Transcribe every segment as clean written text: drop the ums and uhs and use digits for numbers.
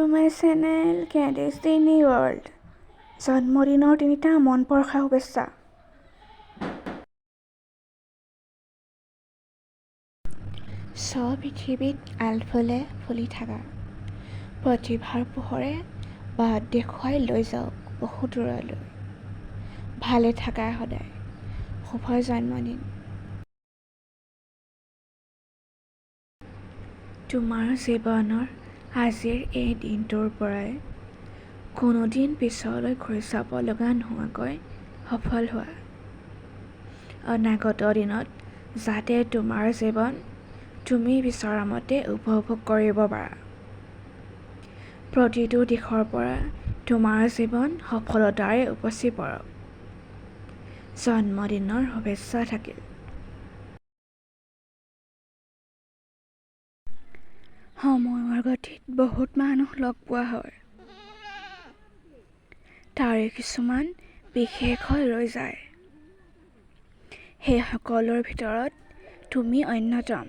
to my channel Candice Disney World. জন্মদিনৰ 3টা মনপৰখা শুভেচ্ছা। পৃথিৱীত আলফুলে ফুলি থাকা, প্ৰতিভাৰ পোহৰে বাট দেখুৱাই লৈ যাওক বহু দূৰলৈ। ভালে থাকা সদায়, শুভ জন্মদিন। তোমাৰ জীৱনৰ আজিৰ এই দিনটোৰ পৰাই কোনোদিন পিছলৈ ঘূৰি চাব লগা নোহোৱাকৈ সফল হোৱা। অনাগত দিনত যাতে তোমাৰ জীৱন তুমি বিচৰা মতে উপভোগ কৰিব পাৰা। প্ৰতিটো দিশৰ পৰা তোমাৰ জীৱন সফলতাৰে উপচি পৰক। জন্মদিনৰ শুভেচ্ছা থাকিল। সময়ৰ গতিত বহুত মানুহ লগ পোৱা হয়, তাৰে কিছুমান বিশেষ হৈ ৰৈ যায়। সেই সকলৰ ভিতৰত তুমি অন্যতম।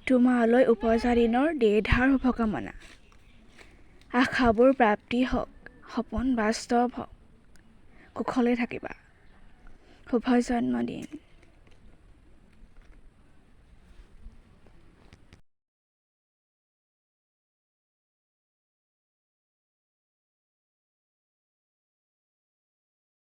তোমালৈ উপজা দিনৰ দীৰ্ঘাৰ শুভকামনা। আশাবোৰ প্ৰাপ্তি হওক, সপোন বাস্তৱ হওক, কুশলে থাকিবা। শুভ জন্মদিন।